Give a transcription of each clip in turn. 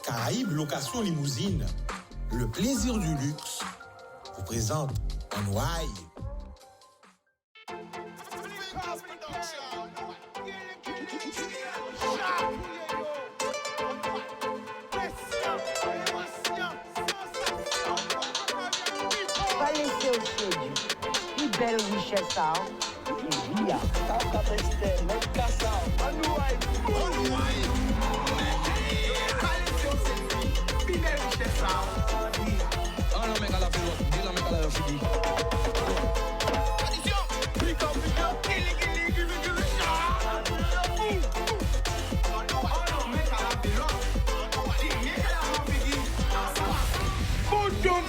Caraïbes Location Limousine, le plaisir du luxe, vous présente en Ouaille. Pas laisser au ciel une belle richesse à et via.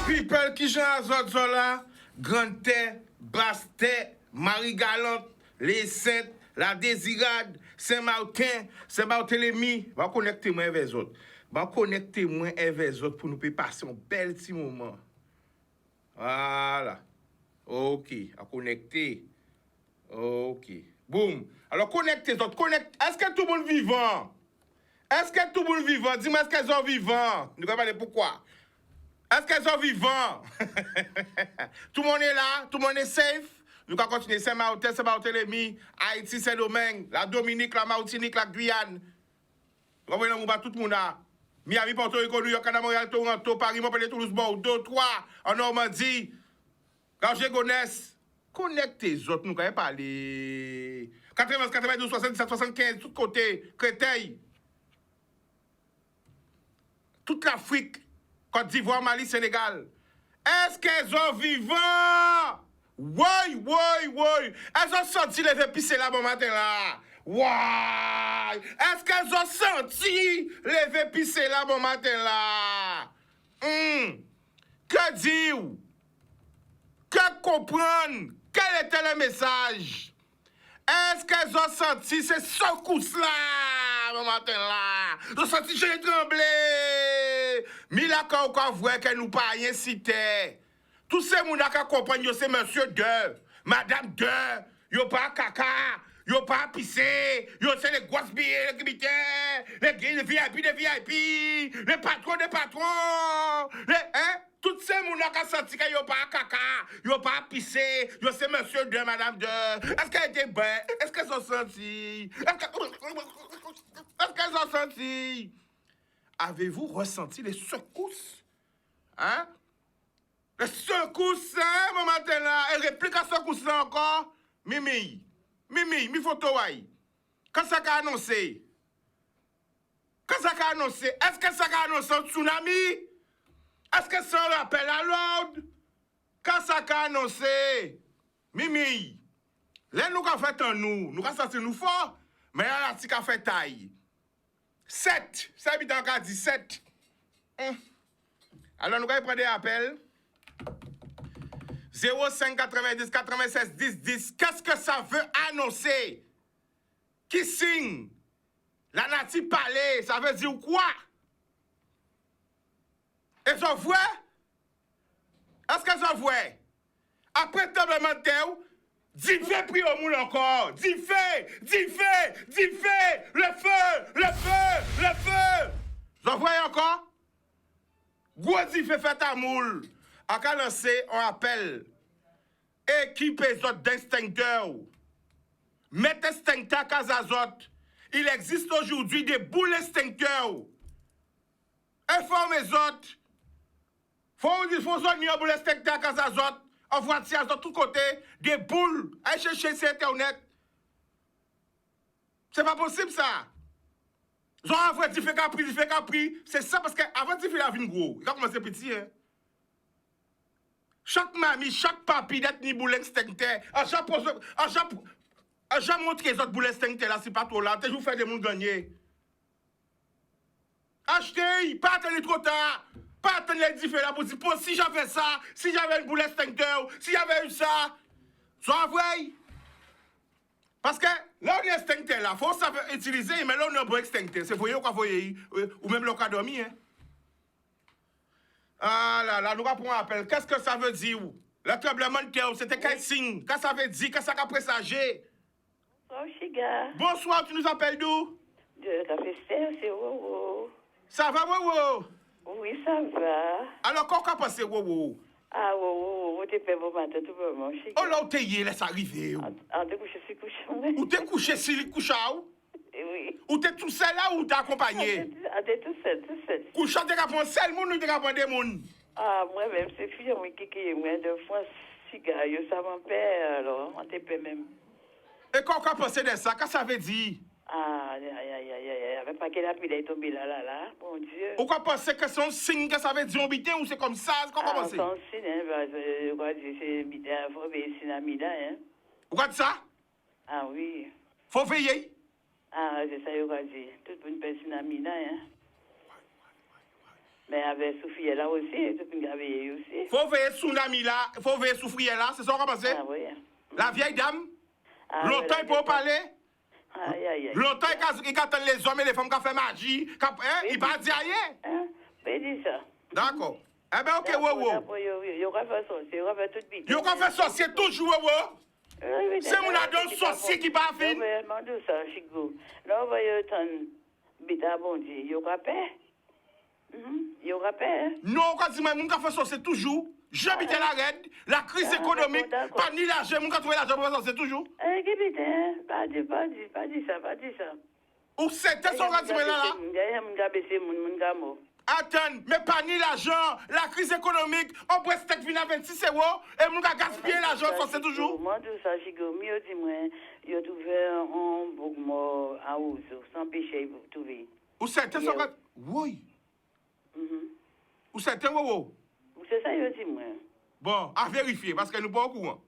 People qui sont à Zozola, Grande Terre, Basse Terre, Marie-Galante, Les Saintes, La Désirade, Saint-Martin, Saint-Barthélemy, va connecter moi avec les autres. Va connecter moi avec les autres pour nous passer un bel petit moment. Voilà. Ok, à connecter. Ok. Boum. Alors connectez les autres. Connecte. Est-ce que tout le monde vivant? Est-ce que tout le monde vivant? Dis-moi, est-ce qu'elles sont vivants? Nous allons parler pourquoi. Est-ce qu'elles sont vivants? Tout le monde est là, tout le monde est safe. Nous allons continuer Saint-Martin, Saint-Barthélemy, Haïti, Saint-Domingue, la Dominique, la Martinique, la Guyane. Nous allons voir tout le monde là. Miami, Porto Rico, New York, Canada, Montréal, Toronto, Paris, Montpellier, Toulouse, Bordeaux, 3, en Normandie, Garges-Gonesse. Connectez les autres, nous allons parler. 80, 92, 77, 75, tout côté, Créteil. Toute l'Afrique. Côte d'Ivoire, Mali, Sénégal. Est-ce qu'elles sont vivantes? Oui. Elles ont senti les épices là bon matin là. Ouais. Est-ce qu'elles ont senti les épices là bon matin là? Que dire? Que comprendre? Quel était le message? Est-ce qu'elles ont senti ces secousses-là, mon matin là? Ils ont senti j'ai tremblé. Mila quand voit qu'elle nous pas rien cité. Tous ces gens qui comprennent, c'est monsieur de, madame de, yo pas caca, yo pas pissé, yo c'est les grosses billets, les militaires, les VIP, les patrons, tous ces gens qui ont senti que yo pas caca, yo pas pissé, yo c'est monsieur de, madame de. Est-ce qu'elle était belle? Est-ce qu'elles ont senti? Est-ce qu'elles ont senti? Avez-vous ressenti les secousses? Hein? Les secousses, hein, mon matin là? Elle réplique à secousses là encore? Mimi, mi photo, quand ça a annoncé? Est-ce que ça a annoncé un tsunami? Est-ce que ça rappelle à l'ordre? Quand ça a annoncé? Mimi, là nous avons fait un nous avons senti nous fort, mais là, on a fait taille. 7, ça habite encore 17. Alors nous allons prendre des appels. 05 90 96 10 10. Qu'est-ce que ça veut annoncer? Qui signe? La nati parler, ça veut dire quoi? Est-ce que vous? Est-ce que ça vous? Après tremblement de terre, dis fait pris au monde encore. Dis fait. Le feu. Vous voyez encore? Gros dit fait à moule. A qu'à lancer, on appelle. Équipe les autres d'extincteurs. Mettez extincteur à Casazot. Il existe aujourd'hui des boules extincteurs. Informez les autres. Faut soigner un boule extincteur à Casazot. En voiture, de tous côtés, des boules. Allez chercher sur Internet. C'est pas possible, ça. Genre, avant de faire capri. C'est ça, parce qu'avant de faire la vie gros, il a commencé petit, hein. Chaque mamie, chaque papi, d'être ni boule extincteur. À chaque montre que les autres boules extincteurs, là, c'est pas trop là. Toujours faire des moules gagner. Achetez, pas attendre trop tard. Pas attendre les différents pour dire, si j'avais ça, si j'avais une boule extincteur, si j'avais eu ça, soit vrai. Parce que là, on est extincteur là, il faut savoir utiliser, mais là, on est un bon extincteur. C'est voyez quoi voyez, ou même le cas dormi, hein. Ah là, nous allons un appel. Qu'est-ce que ça veut dire? Le tremblement de terre, c'était quel signe? Qu'est-ce que ça veut dire? Qu'est-ce que ça a présagé? Bonsoir, Chiga. Bonsoir, tu nous appelles d'où? De Café Serre, c'est Roro. Ça va, Wowo? Oui, ça va. Alors, qu'est-ce qu'on pense, Wowo? Ah, vous t'es fait bon matin, tout le monde. Oh là, où t'es hier, laisse arriver. En te coucher, c'est couché. Où t'es couché, si le couché, Oui. ou t'es tout seul là ou t'es accompagné? Ah, t'es tout seul, tout seul. Couché, t'es capable de seul monde ou t'es capable de monde? Ah, moi-même, c'est fille, moi, qui moi, de fois, cigare, ça m'empêche, alors, on te paie même. Et quand on pense de ça, qu'est-ce que ça veut dire? Ah, avec pas qu'elle a pris, elle est tombée là, mon Dieu. Ou qu'on pense que c'est un signe que ça veut dire habiter ou c'est comme ça? Comment Ah, penser? c'est un signe, hein, parce que, je crois que c'est un faut veiller sur la mida, hein. Ou quoi de ça? Ah, oui. Faut veiller. Ah, c'est ça, je crois que tout une personne à mida, hein. Mais avec Sophie là aussi, tout une veiller aussi. Faut veiller tsunami là, faut veiller souffrir là, c'est ça qu'on pense? Ah, oui. La vieille dame? Ah, Longtemps il peut parler? Aïe. Longtemps il attend les hommes et les femmes qui font magie, il va dire rien. Hein? Mais dis ça. D'accord. Eh bien, ok, Wowo. Yo va faire sorcier, yo va faire tout vite. Yo qu'on fait sorcier toujours, Wowo. C'est mon adon sorcier qui va fin. Mais demande ça, Chico. Là, on va y attendre. Bita bon Dieu, yo rappelle? Yo rappelle? Non, quand dit, mon gars fait sorcier toujours. J'habite la raide, la crise économique, pas ni l'argent, mon gars trouve l'argent pour faire sorcier toujours. Eh, qu'est-ce que pas dit ça. Ou c'est son gars dit, là. Mon gars baissé, mon gars mort. Attends, mais pas ni l'argent, la crise économique, on presse steak vient à 26 euros, et mon gars gaspiller l'argent, sorcier toujours. Moi, tout ça, Chico, mieux dis-moi, yo trouvé un bouc mort à Ouzo, sans péché, vous trouvez. Ou c'est son gars. Oui. Ou c'est Wowo. C'est ça, yo dis-moi. Bon, à vérifier, parce que nous pas au courant.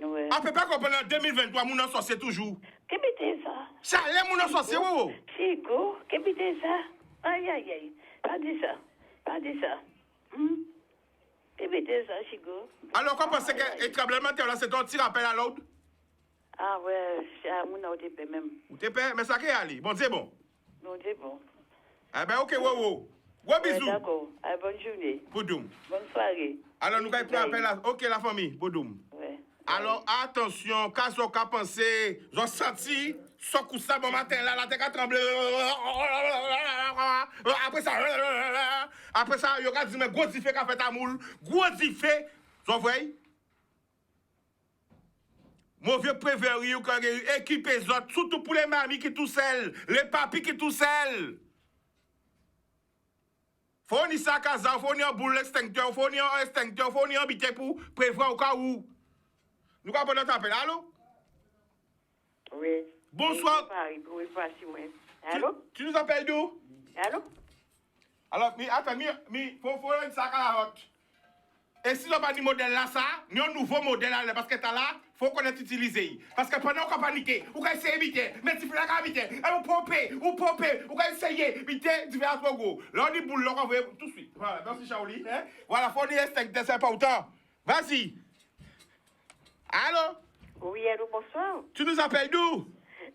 Ouais. On peut pas comprendre en 2023, mon nom sorcier toujours. Qu'est-ce que c'est ça? Ça allait, mon nom sorcier, Wowo. Chico, qu'est-ce que c'est ça? Aïe. Pas dit ça. Qu'est-ce que c'est ça, Chico? Alors, qu'on pense que le tremblement de terre là, c'est ton petit rappel à l'autre? Ah ouais, c'est à mon autre paix même. Ou t'es père, mais ça qui est allé. Bon, c'est bon. Non, c'est bon. Eh ben, ok, Wowo. Gros Ouais, bisous. d'accord. Bonne journée. Poudoum. Bonne soirée. Alors, nous allons prendre appel à. Ok, la famille. Poudoum. Ouais. Alors, attention, quand on a pensé, j'ai senti, ce coup ça, bon matin, là, la tête a tremblé. Après ça, il y aura dit, mais gros diffé qu'a fait ta moule, gros diffé, vous voyez? Mon vieux prévéri, ou quand il équipe les autres, surtout pour les mamies qui tout seuls, les papis qui tout seuls. Faut ni ça, casa, faut ni un boule extincteur, faut ni un extincteur, faut ni un bité pour prévoir au cas où. Nous allons prendre notre appel. Allô? Oui. Bonsoir. Oui, pas si moi. Allô? Tu nous appelles d'où? Allô? Alors, attends, faut un sac à la hotte. Et si on pas de modèle là, ça, nous un nouveau modèle là, parce que t'as là, faut qu'on ait utilisé. Parce que pendant qu'on paniquer, on va essayer d'éviter, mais tu fais la gravité, on pomper, on va essayer d'éviter, tu fais un trop gros. Là, on dit boule, on va tout de suite. Voilà, merci Shaoli. Hein? Voilà, faut dire que c'est pas autant. Vas-y. Allô? Oui, allô, bonsoir. Tu nous appelles d'où?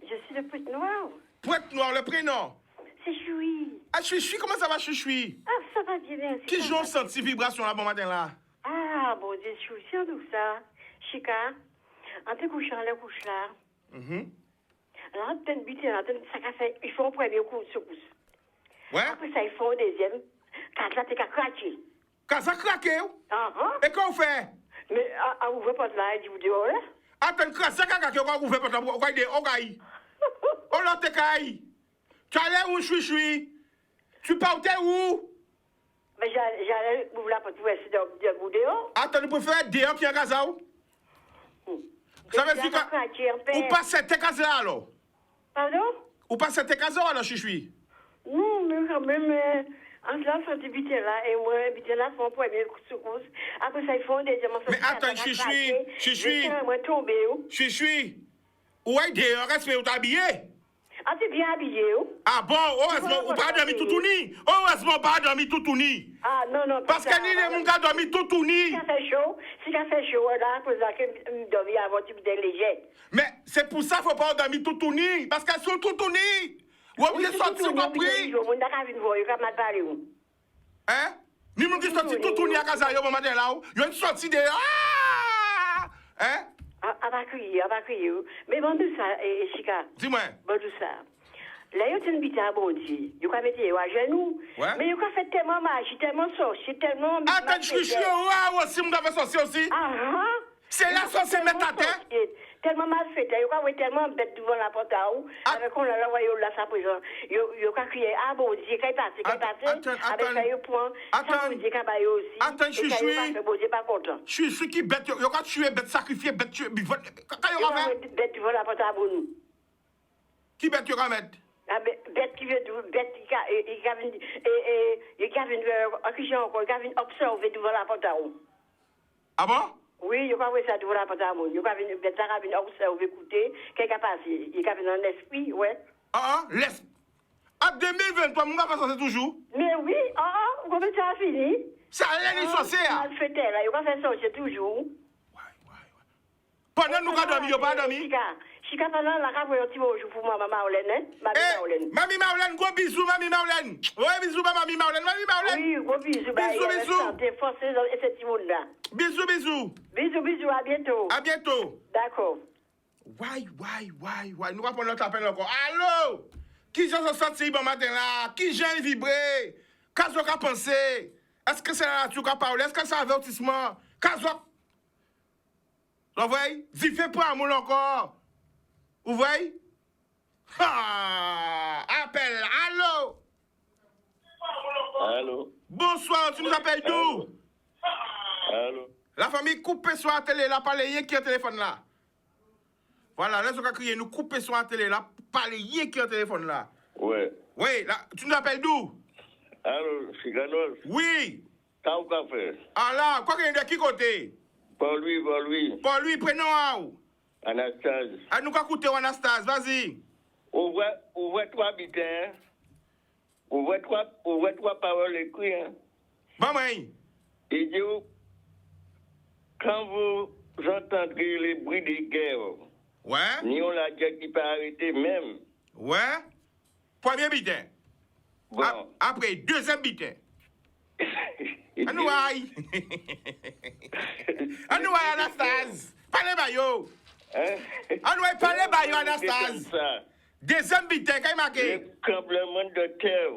Je suis le Pointe Noire. Pointe Noire, le prénom. C'est Choui. Ah, Choui, comment ça va, Choui? Ah, ça va bien, merci. Qui j'en senti vibration là, bon matin là? Ah, bon Dieu, je suis aussi en douce, ça. Chica, en te couchant, le couche là. Alors, t'as une bite, ça a fait, ils font un premier coup de secousse. Ouais? Après ça, ils font un deuxième. Quand là, t'es qu'à craquer. Quand ça craque, Uh-huh. et qu'on fait? Mais, à ouvrir pas là, il dit, dehors, là. Attends, craque, ça craque, on va ouvrir pour toi, on va aider, on va y. On l'a te caille. Tu allais où, Choui? Tu partais où? Mais j'allais ouvrir la porte pour essayer de vous dehors. Attends, nous préférons dehors qui est casa ou? Ça veut dire que. Ou pas cette case là alors? Pardon? Ou pas cette case là alors, Choui? Non, mais quand même, entre là, sont habité là, et moi, habité là, font un premier coup de secousse. Après ça, ils font des diamants. Mais attends, Choui. Moi, tombé, où? Choui. Où est dehors, respect, ou t'habillé? Ah, t'es bien habillé, où? Ah bon, heureusement, ou pas dormi tout ni? Heureusement, pas dormi tout ni. Ah, non. Parce que ni les gens dormi tout ni. Si ça fait chaud, là, pour ça que je dormir avant, tu me léger. Mais c'est pour ça qu'il ne faut pas dormir tout ni. Parce qu'elles sont tout ni. Ou oubliez sortir, compris? On n'a qu'à venir voir, il n'y a pas de où. Hein? Ni moun qui sorti tout ni à casa yo, maman de là, yo une sortie de. Ah! Hein? À va crier. Mais bon, tout ça, Chica. Dis-moi. Bon, tout ça. Là, il y a une bite à bon Dieu. Il y a mettre à genoux. Ouais. Mais il y a fait tellement magie, tellement sorcier, tellement. Attends, je suis waouh, aussi, on avait sorcier aussi. C'est la sorcier mettre à terre. Tellement mal fait. Il y a tellement bête devant la porte à où. Avec on l'a envoyé là, sa présence. Il y a crié, ah bon Dieu, qu'il passe. Avec ça, il prend. Ça, bon Dieu, qu'il passe aussi. Attends, je suis. Bon Dieu, pas content. Je suis qui bête, il y a tué, bête sacrifié, bête tué. Quand il y aura fait. Bête devant la porte à nous. Qui bête tu vas mettre? Bête qui veut bête qui a une observer devant la porte à où. Ah bon? Oui, il y a ça devant la porte à nous. Il y a une observer, écouter, quelqu'un passe. Il y a un esprit, ouais. Laisse. En 2023, mon gars va sortir toujours. Mais oui, comment ça a fini? Ça a l'air de sorcier. Mal fait là, il va faire sorcier toujours. Pendant nous, il n'y a pas dormi. Chika pendant la cave, un petit bonjour pour maman Maolène. Mamie Maolène, gros bisous, mamie Maolène. Ouais, bisous, mamie Maolène, mamie Maolène. Oui, gros bisous. Bisous, bisous. Bisous, à bientôt. À bientôt. D'accord. Why. Nous allons prendre notre appel encore. Allô? Qui j'en sont sortis bon matin là? Qui j'en vibré? Qu'est-ce qu'on a pensé? Est-ce que c'est la nature qui a parlé? Est-ce que c'est un avertissement? Qu'est-ce qu'on... Vous voyez? J'y fais pas un moule encore. Vous voyez? Appel. Allô? Allô? Bonsoir, tu nous appelles d'où? Allô? La famille coupe sur la télé, là, parlez qui est au téléphone là. Voilà, là, on a crié, nous couper sur la télé, là, parlez qui est au téléphone là. Ouais. Oui, là, tu nous appelles d'où? Allô, c'est Ganos. Oui. T'as ou qu'à faire? Ah là, quoi qu'il y a de qui côté? Pour lui. Pour lui, prénom à où? Anastase. Ah, nous qu'à coûter Anastase, vas-y. Ouvrez trois bitins. Ouvrez trois paroles écrites. Hein. Maman. Il dit, quand vous entendrez les bruits de guerre, Ouais. ni on l'a dit qui peut arrêter même. Ouais. Premier bitin. Bon. Après, deuxième bitin. Anouaï. Anouaï, Anastase. Parlez ba yo. Hein? Anouaï, parlez ba yo, Anastase. Deuxième bitin, qu'est-ce marqué? Le tremblement de terre.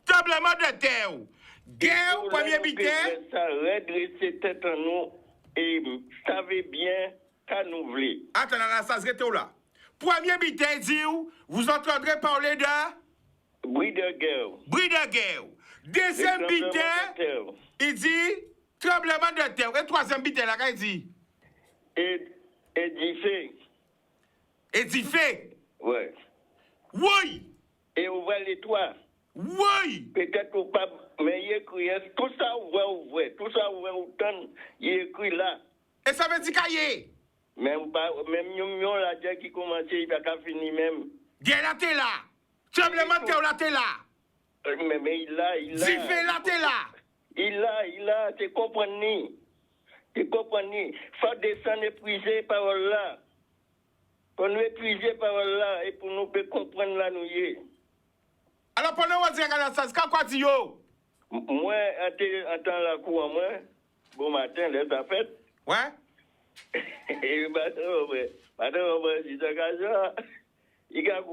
Tremblement de terre. Guerre, premier bitin. Ça redresser tête en nous et savez bien qu'à nous voulons. Attends, Anastase, restez là. Premier bitin dit, vous entendrez parler de... Bruit de guerre. Bruit de guerre. Deuxième bitin, il dit tremblement de terre. Et troisième bitin, là, qu'est-ce qu'il dit? Édifié. Édifié. Ouais. Oui. Et ouvre les toits. Oui. Peut-être ou pas, mais il écrit, tout ça ouvre. Tout ça ouvre autant, il écrit là. Et ça veut dire qu'il Même nous, la guerre qui commence, il n'a pas fini même. guerre là, t'es là. Tremblement de terre là, t'es là. Mais il a. Édifié là, t'es là. Il a, tu comprends ni. Tu comprends ni. Faut descendre épuiser parole là. Pour nous épuiser parole là et pour nous comprendre là nous y est. Alors pendant qu'on dit Anastase, quoi dit yo? Moi, en temps la cour, moi, bon matin, les affaires. Ouais. Et madame, si ça casse, il a dit,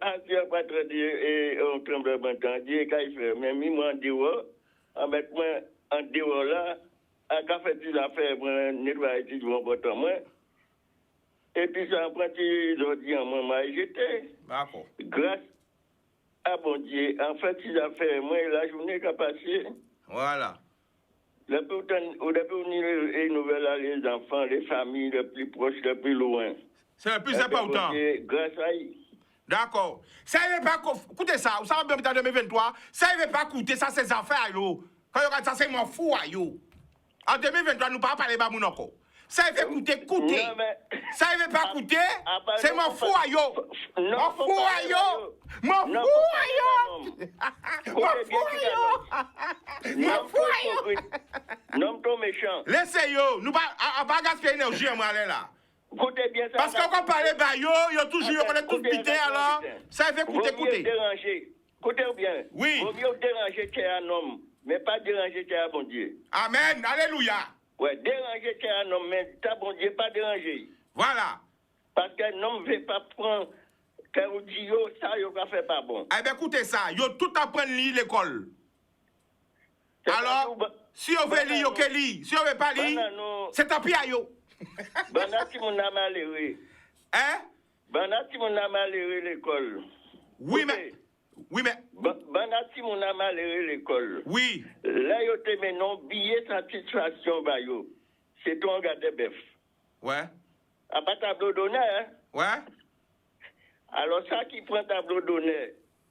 ah, tu n'as pas traité un tremblement de terre, Dieu, qu'il fait. Mais moi, en dehors, en mettant en dehors là, à faire des affaires, pour nettoyer tout mon bâton, moi. Et puis ça prend aujourd'hui en moi, j'étais. D'accord. Grâce à bon Dieu, en fait, ces affaires, moi, la journée qui a passé. Voilà. Depuis les nouvelles, les enfants, les familles, les plus proches, les plus loin. C'est le plus important. Grâce à eux. D'accord. Ça ne veut pas coûter ça. Vous savez bien en 2023, ça ne veut pas coûter ça, ces affaires, yo. Quand vous regardez ça, c'est mon fou, yo. En 2023, nous ne parlons pas parler de encore. Ça veut coûter. Non, mais... Ça ne veut pas coûter. C'est mon fou, yo. Mon fou, yo. Mon fou, yo. Mon fou, yo. Mon fou, yo. Non, trop méchant. Laissez, yo. Nous ne pas gaspiller l'énergie, moi, là. Écoutez bien ça. Parce qu'on parle de yo toujours, on est tous pités, alors, ça fait coûter. Déranger. Écoutez bien. Oui. Vaut mieux déranger un homme, mais pas déranger un bon Dieu. Amen, alléluia. Ouais, déranger un homme, mais ta bon Dieu, pas déranger. Voilà. Parce qu'un homme ne veut pas prendre quand on dit ça, yo ka fait pas bon. Eh bien, écoutez ça, yo tout apprendre lire l'école. Alors, si on veut lire, ok lire. Si on veut pas lire, c'est tant pis à yo. Banati mon a malheureux. Hein? Banati mon a malheureux l'école. Oui, mais... Oui, mais... Banati mon a malheureux l'école. Oui. Là, yo te menon billet satisfaction ba yo. C'est ton garde bœuf. Ouais. A pas tableau d'honneur, hein? Ouais. Alors, ça qui prend tableau d'honneur,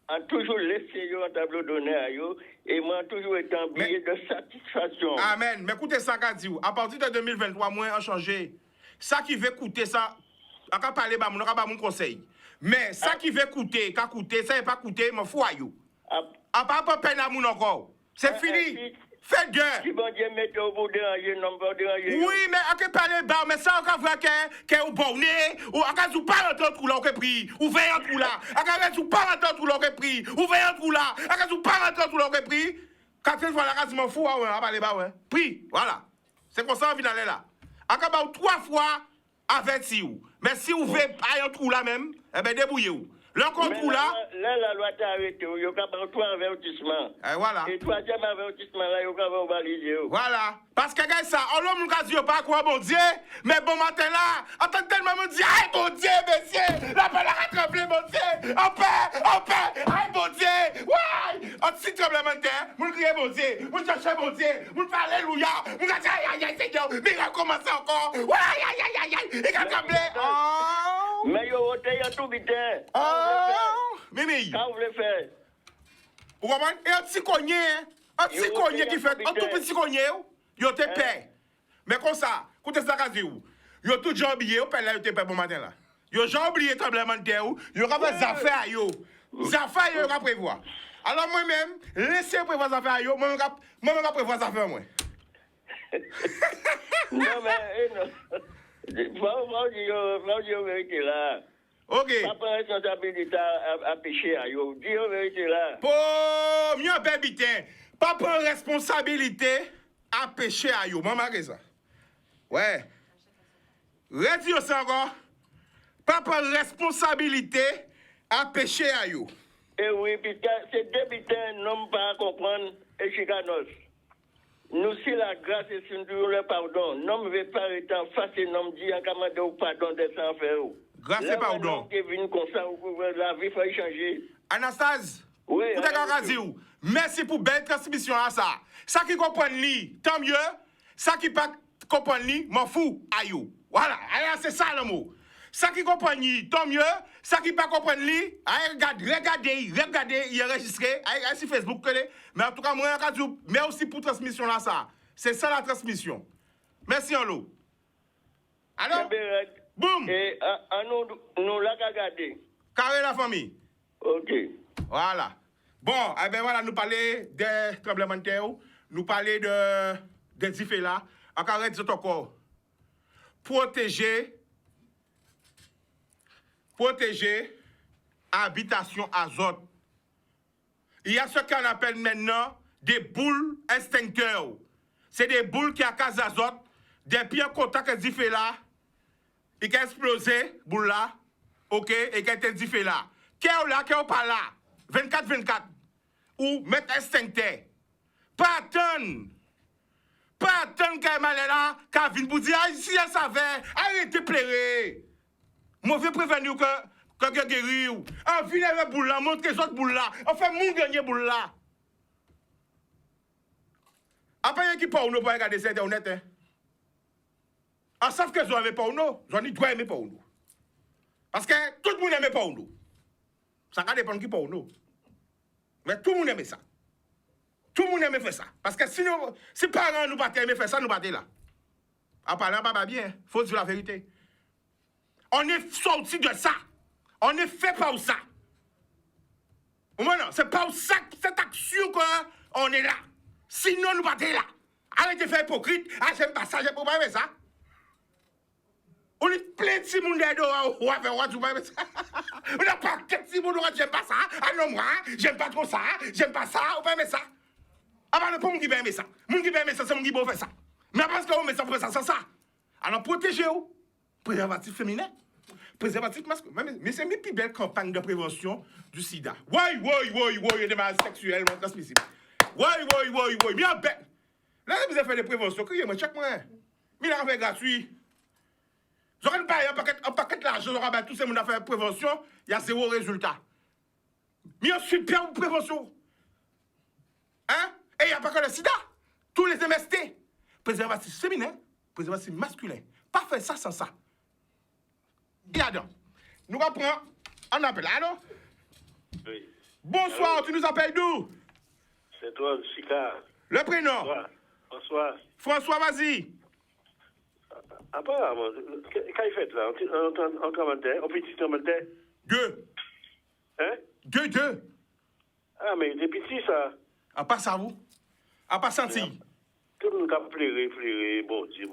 a toujours laissé yo un tableau d'honneur, yo, et moi, toujours été un billet de satisfaction. Amen. Mais écoutez ça, qu'a dit, à partir de 2023, moi, a changé. Ça qui veut coûter ça, on va parler, on va pas mon conseil. Mais ça qui veut coûter, qu'a coûté, ça n'est pas coûté, m'en fous à yo. À pas peine à mon encore. C'est fini. Faites bien. Si bon Dieu mette au bout de ranger, non, pas de ranger. Oui, mais on peut parler bas, mais ça, on va voir qu'elle est au bonnet, ou on va vous pas entendre tout là, on pris, ou veille en tout là. On va vous pas entendre tout là, on pris, ou veille en tout là. On va vous pas entendre tout là, on pris. Quand tu vois la case, m'en fous, on va parler bas, ouais. Pris, voilà. C'est comme ça, on vient d'aller là. On va vous 3 fois averti ou. Mais si vous voulez pas un trou là même, eh bien, débrouillez-vous. Le contrôle là. Là, la loi t'a arrêté. Il y a 3 avertissements. Et voilà. Et 3e avertissement là, il y a validé. Voilà. Parce que, regarde ça, on l'a dit pas quoi, bon Dieu. Mais bon matin là, en tant que tellement, on dit, aïe, bon Dieu, monsieur. La balle a rattrapé, bon Dieu. On paie. Aïe, bon Dieu. Ouais. En petit tremblement de terre, on crie, bon Dieu. On cherche, bon Dieu. On fait alléluia. On dit, aïe, Seigneur. Mais il a commencé encore. Ouais, aïe. Il a tremblé. Oh. Mais il y a tout vite. Oh. Mimi. Qu'est-ce que vous voulez faire? Vous comprenez? Et un petit cogné, un petit cogné qui fait, un tout petit cogné, yo te paie. Mais comme ça, écoutez ça, qu'a dit ou? Yo tout déjà oublié, ou paie là, yo te paie bon matin là. Yo déjà oublié tremblement de terre ou, yo ka fait affaires yo. Affaires yo ka prévoir. Alors moi-même, laissez prévoir affaires yo, moi même ka prévoir affaires moi. Non mais non. Faut dire vérité là. OK. Pas prendre responsabilité à pécher à yo. Dis la vérité là. Pour mieux bébitin, pas prendre responsabilité à pécher à yo. Maman ça. Ouais. Redis ça encore. Pas prendre responsabilité à pécher à yo. Eh oui, putain, c'est débitant, non pas comprendre et chicanos. Nous, c'est la grâce et c'est le pardon. Non, ne veut pas être en face et non dit en commande ou pardon des sans faire. Grâce et pardon. La vie, il faut changer. Anastase, oui, merci pour belle transmission à ça. Ça qui comprend ni, tant mieux. Ça qui pas comprend ni, m'en fous, aïe. Voilà, c'est ça le mot. Ça qui comprend ni, tant mieux. Ça qui pas comprend ni, regardez, il est enregistré, sur Facebook. Mais en tout cas, moi, mais aussi pour transmission là, ça. C'est ça la transmission. Merci, en l'eau. Alors, boum. Et nous l'avons regardé. Carré la famille. OK. Voilà. Bon, eh bien voilà, nous parler des tremblements de terre, nous parler des effets là. Encore encore. Protéger habitation azote. Il y a ce qu'on appelle maintenant des boules extincteurs. C'est des boules qui ont case azote, depuis un contact avec effets là, il a explosé, boule là, ok, et qui a été diffé là. Qu'est-ce là, qu'est-ce pas là, 24-24, ou mettre extincteur. Pas attendre qu'elle m'a là, qu'elle vienne pour dire, ah, si elle savait, arrêtez de pleurer. Moi, je veux prévenir que guéri ou. En fin avec boule là, montre les autres boules là, on fait mon gagner boule là. Après, qui pas ou nous pour regarder ça, c'est honnête, hein. On sait que je n'aime pas ou non, je ne dois aimer pas ou non. Parce que tout le monde n'aime pas ou non. Ça va dépendre qui pas ou non. Mais tout le monde aime ça. Tout le monde aime faire ça. Parce que si les parents nous battent aimer faire ça, nous battons là. En parlant, pas bien, il faut dire la vérité. On est sorti de ça. On est fait par ça. Maintenant, c'est par ça, cette action qu'on est là. Sinon, nous battons là. Arrêtez de faire hypocrite. Ah, j'aime pas ça, j'aime pas faire ça. On est plein de monde dehors, on n'a pas de petit monde, j'aime pas ça. Ah non, moi, j'aime pas trop ça, j'aime pas ça, on peut aimer ça. Ah bah, pas mon qui peut aimer ça. Mon qui peut aimer ça, c'est mon qui peut faire ça. Mais parce qu'on met ça pour ça, c'est ça. Alors, protégez-vous. Préservatif féminin. préservatif masculin. Mais c'est une plus belle campagne de prévention du sida. Oui, il y a des maladies sexuellement transmissibles. Oui, bien bête. Là, vous avez fait des préventions, criez-moi chaque mois. Mais il a fait gratuit. Vous aurez pas un paquet d'argent, vous aurez tous ces gens qui ont fait prévention, il y a zéro résultat. Mais il y a une super prévention. Hein? Et il n'y a pas que le sida. Tous les MST. Préservatif féminin, préservatif masculin. Pas faire ça sans ça. Et Adam, nous reprenons un appel. Allô? Oui. Bonsoir, allô? Tu nous appelles d'où? C'est toi, Sika. Le prénom? Bonsoir. François, vas-y. Apparemment, qu'est-ce qu'il fait là? En commentaire, en petit commentaire? 2. Hein? 2. Ah, mais il est petit ça. À part ça, vous? À part sentir? Tout le monde a pleuré, bon Dieu.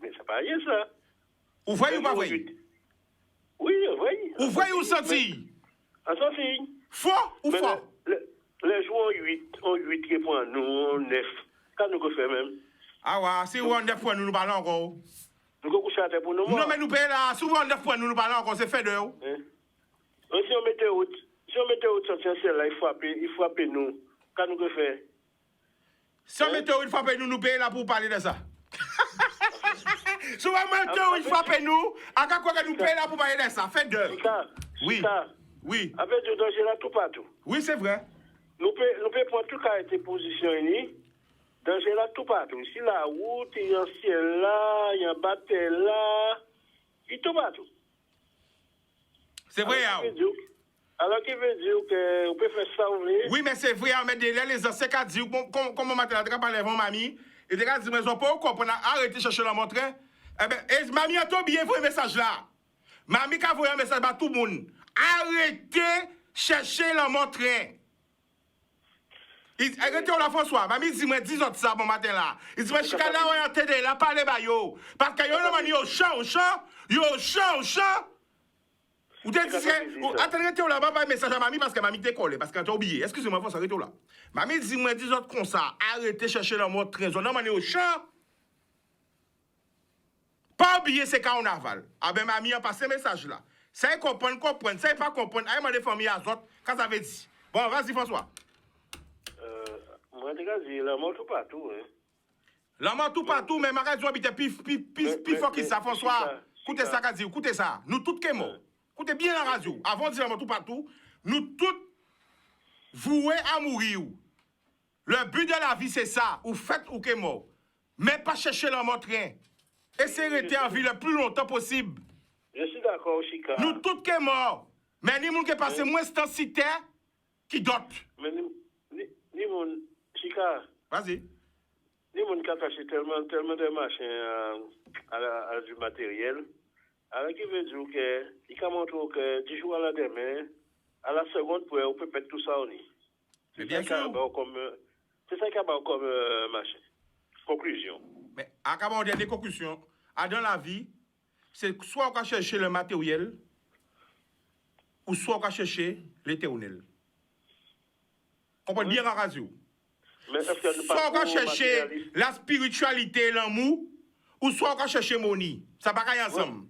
Mais ça pas rien ça. Vous voyez ou pas voyez? Oui, oui. Vous voyez ou sentir? En sentir. Faux ou mais faux? Les joueurs en 8 qui prend nous en 9. Quand nous faisons même. Ah ouais, si vous en 9 fois, nous parlons encore. Nous avons couché à terre pour nous. Non, mais nous payons là. Si vous en 9 fois, nous parlons encore, c'est fait de vous. Si on mettait autre sortir celle-là, il frappe nous. Quand nous faisons. Si on mettait une fois nous payons là pour parler de ça. Si on mettait une fois nous, à quoi que nous payons là pour parler de ça? Fait de. Oui. Avec du danger là tout partout. Oui, c'est vrai. Nous pouvons prendre tout cas de position ici. Danger là tout partout. Si la route, il y a un ciel là, il y a un bâtiment là, il y a tout partout. C'est vrai, alors qu'il veut dire qu'on peut faire ça ou pas? Oui, mais c'est vrai, mais les anciens qui disent, comme on m'a dit, mamie, et les gars disent, mais ils n'ont pas compris, arrêtez de chercher la montre. Eh bien, mamie a tout bien envoyé un message là. Mamie a envoyé un message à tout le monde. Arrêtez de chercher la montre. Arrêtez la François. Mamie dit, moi, 10 autres ça, bon matin là. Il dit, moi, je suis là, on est là, parlez, bah, yo. Parce que yo, non, yo, chant. Ou attendez, là, pas message à mamie parce que mamie t'est collé, parce qu'elle t'a oublié. Excusez-moi, faut s'arrêter là. Mamie dit, moi, 10 autres comme ça, arrêtez de chercher la montre trésor. Non, on est au champ. Pas oublier, c'est carnaval. Ah ben, mamie a passé message là. Ça y comprendre. Ça y pas comprendre. Aïe, des familles à autres, quand ça veut dire. Bon, vas-y, François. Moi, je dis, la mort tout partout, hein. La mort tout partout, mais ma raison habite plus fort que ça, François. Écoutez ça, qu'a dit, écoutez ça. Nous tous qui morts. Écoutez bien la radio. Avant de dire la mort tout partout, nous tous voués à mourir. Le but de la vie, c'est ça. Ou faites ou qui mort. Mais pas chercher la mort rien. Essayez de rester en vie le plus longtemps possible. Je suis d'accord, Chika. Nous tous qui morts. Mais ni moun qui passe moins de temps si terre qui dote. Mais ni moun, Chika. Vas-y. Ni moun qui a attaché tellement de machins à du matériel. Alors, qui veut dire qu'il a montré que 10 jours à la demain, à la seconde, on peut mettre tout ça au nid. C'est bien sûr. C'est ça qui a comme machin. Conclusion. Mais à on dit des conclusions. Dans la vie, c'est soit on va chercher le matériel, ou soit on va chercher l'éternel. Comprenez bien la radio. Soit on va chercher la spiritualité, l'amour, ou soit on va chercher money. Ça va pas ensemble.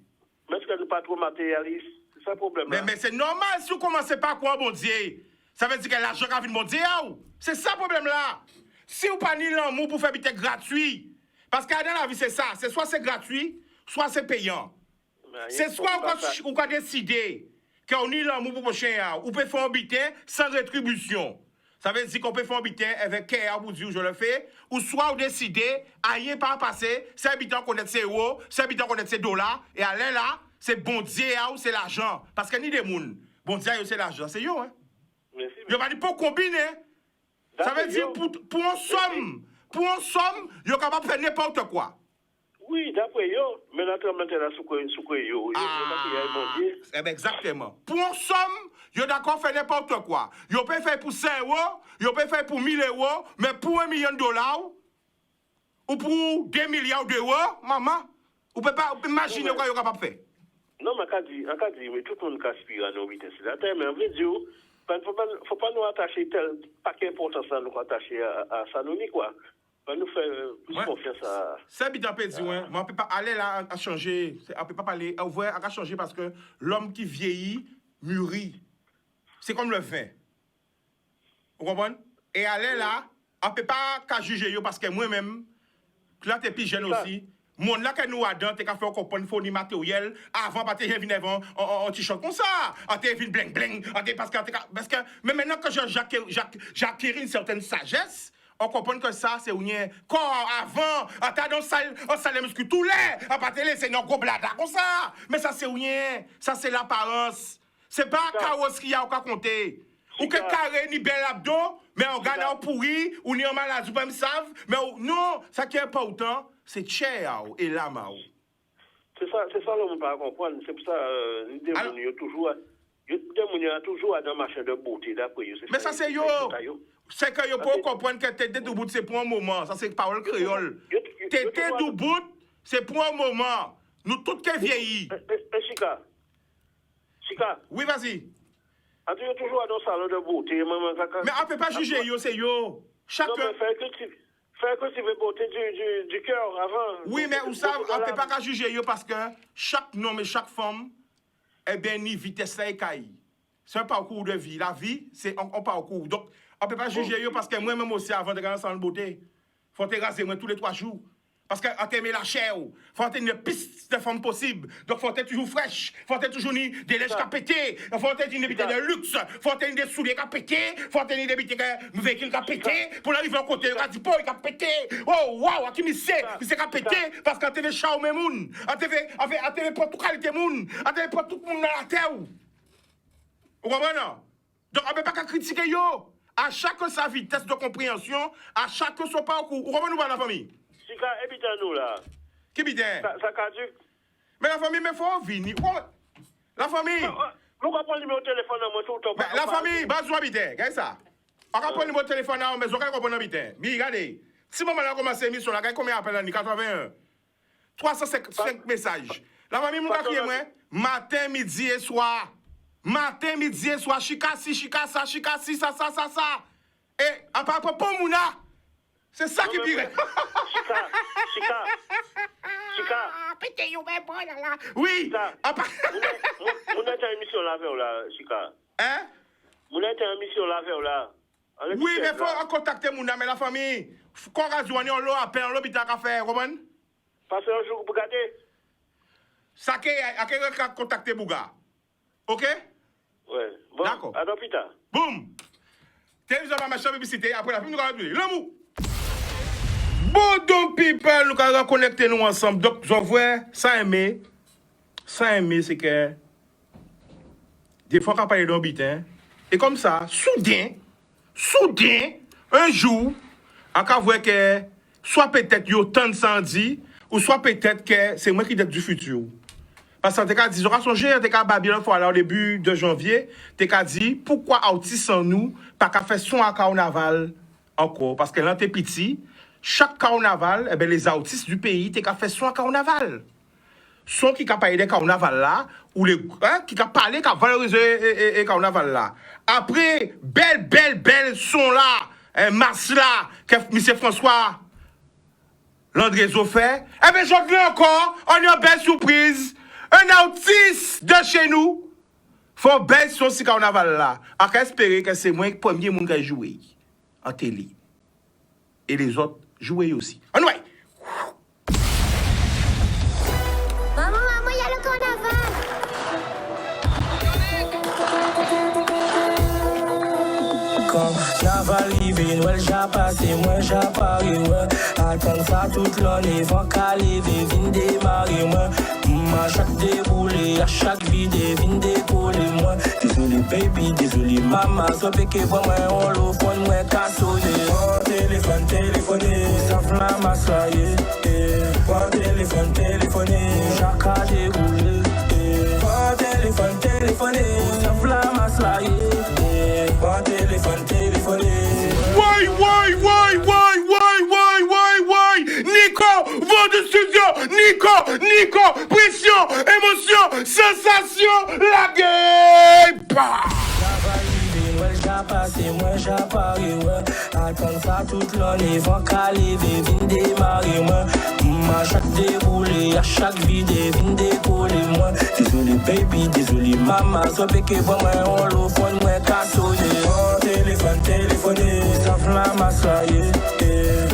Mais est-ce que nous pas trop matérialiste? C'est ça le problème. Mais c'est normal si vous commencez pas à croire bon Dieu. Ça veut dire que l'argent a vu mon Dieu. C'est ça le problème là. Si vous pas ni l'amour pour faire habiter gratuit. Parce que dans la vie, c'est ça. C'est soit c'est gratuit, soit c'est payant. C'est soit on va décider qu'on nie l'amour pour prochain, ou peut faire habiter sans rétribution. Ça veut dire qu'on peut faire habiter avec cœur pour dire je le fais, ou soit on décide à rien pas passer, c'est habitant qu'on ait ses euros, c'est habitant qu'on ait ses dollars, et à là, c'est bon Dieu ou c'est l'argent. Parce que ni des mouns, bon Dieu c'est l'argent, c'est yo, hein. Je vais dire pour combiner. Ça veut dire pour un somme, il est capable de faire n'importe quoi. Oui, d'après yo, mais naturellement, là, sous quoi yo. Exactement. Pour un somme, il est d'accord faire n'importe quoi. Il peut faire pour 5 euros, il peut faire pour 1000 euros, mais pour $1 million, ou pour 2 milliards d'euros, maman, vous ne pouvez pas imaginer quoi il est capable de faire. Non, mais quand dit, mais tout le monde aspire à nos vitesses. Mais en vrai, il ne faut pas nous attacher tel paquet d'importance à nous attacher à ça, nous, quoi. nous faire plus confiance à... C'est bien dit, mais on ne peut pas aller là à changer. On ne peut pas parler, à changer parce que l'homme qui vieillit, mûrit. C'est comme le vin. Vous comprenez? Et aller là, on ne peut pas juger parce que moi-même, là, tu es plus jeune aussi. Mon là que nous adons, tu as fait comprendre faut ni matériel avant pas te venir avant on t-shirt comme ça, on te vient bling bling, parce que mais maintenant que j'acquiers une certaine sagesse, on comprend que ça c'est rien corps avant, on t'a dans salle les muscles tous les, on pas te laisser non gros blada comme ça. Mais ça c'est rien, ça c'est l'apparence. C'est pas carrosserie à compter. Ou que carré ni bel abdos, mais on gagne en pourri, ou ni en maladie, ou pas me savent, mais non, ça qui est important. C'est cher et lama. C'est ça l'on ne peut pas comprendre. C'est pour ça les démons toujours dans le marché de beauté d'après. Mais ça c'est yo. C'est que yo pour comprendre que t'es debout c'est pour un moment. Ça c'est parole créole. T'es debout c'est pour un moment. Nous tous qui vieillis. Chica. Oui vas-y. Tu es toujours dans le salon de beauté. Mais on peut pas juger yo c'est yo. Chacun. Faire que tu veux beauté du cœur avant. Oui, mais vous savez, on ne peut pas juger parce que chaque homme et chaque femme, eh bien, ni vitesse et caille. C'est un parcours de vie. La vie, c'est un parcours. Donc, on ne peut pas juger parce que moi-même aussi, avant de gagner sans beauté, il faut te raser moi tous les 3 jours. Parce qu'on t'aime la chair, il faut avoir une piste de femme possible. Donc, il faut être toujours fraîche, il faut être toujours des lèches qui pété, il faut être une habité de luxe, il faut être des souliers qui pété, il faut être une habité de véhicule qui pété, pour arriver à côté, il a dit, il a pété. Oh, waouh, qui me sait qui pété, parce qu'on t'avait chao mes moun, on t'avait pas toute qualité moun, on t'avait pas tout le monde dans la terre. Vous comprenez? Donc, on ne peut pas critiquer yo. À chaque sa vitesse de compréhension, à chaque son parcours. Vous comprenez la famille? Chica, nous là. Qui bidin? Ça caduque. Mais la famille, mais faut venir. La famille. Nous allons prendre le numéro de téléphone à moi tout le temps. La famille, besoin bidin. Qu'est-ce ça? On va prendre le numéro de téléphone à moi, mais on va comprendre bidin. Mais regardez, si maman a commencé l'émission, là, combien d'appels en 81? 305 messages. La famille, nous va moi, matin, midi et soir. Matin, midi et soir. Chica si, ça. Et à part pour Mouna. C'est ça qui pire. Chica. Pété, yo, ben, bon, là. Oui. On a une émission là, Chica. Hein? On a une émission là. Oui, mais il faut contacter mon mais la famille. Quand on a l'eau à peine, l'hôpital à faire, comment? Parce que un jour, vous regardez. Ça qui a contacté Bouga. OK? Ouais. Bon, d'accord. À l'hôpital. Boum. Télévision va marcher publicité. Après la fin, nous allons l'amour. Bon, donc, people, nous allons connecter nous ensemble. Donc, je vois, ça aimer, c'est que des fois, quand on parle d'un bitin, et comme ça, soudain, un jour, on voit que soit peut-être il y a tant de sans-dit, ou soit peut-être que c'est moi qui suis du futur. Parce que tu as dit, j'aurais songé, tu as Babylone au début de janvier, tu as dit, pourquoi Autis sans nous, pas qu'à faire son à carnaval encore? Parce que là, tu es petit. Chaque carnaval, eh bien, les autistes du pays, t'es qu'à faire son carnaval. Son qui a parlé de carnaval là, ou les qui a parlé, qui a valorisé le carnaval là. Après, belle son là, masse là, que M. François Landrezo fait, eh bien, j'en ai encore, on a une belle surprise. Un autiste de chez nous, faut belle son si carnaval là. On peut espérer que c'est moi le premier monde qui a joué en télé. Et les autres, jouer aussi. Anyway. Maman, il y a le carnaval. Quand j'avais arrivé, Noël j'ai passé, moi j'ai paré, ouais. Attends ça toute l'année, vent calé, vin démarrer, moi. À chaque déboulé, à chaque vide, vin décoller, moi. Désolé baby, désolé maman, soit péché pour moi, on l'offre, moi cassonné. Oh téléphoné, ça fait la masse là, oh téléphoné, chaque a déroulé. Oh téléphoné, ça fait la masse là, oh téléphoné. Why? Nico, votre studio, Nico, pression, émotion, sensation, la gueule. passé, moi j'apparais, ouais. Attends ça toute l'année, vent calivé, vin démarrer, moi. À chaque déroulé, à chaque vidéo, vin décoller, moi. Désolé baby, désolé maman, ça fait que moi on le fond, moi qu'à sonner. Oh téléphone, téléphoné, ça flamme à soyer.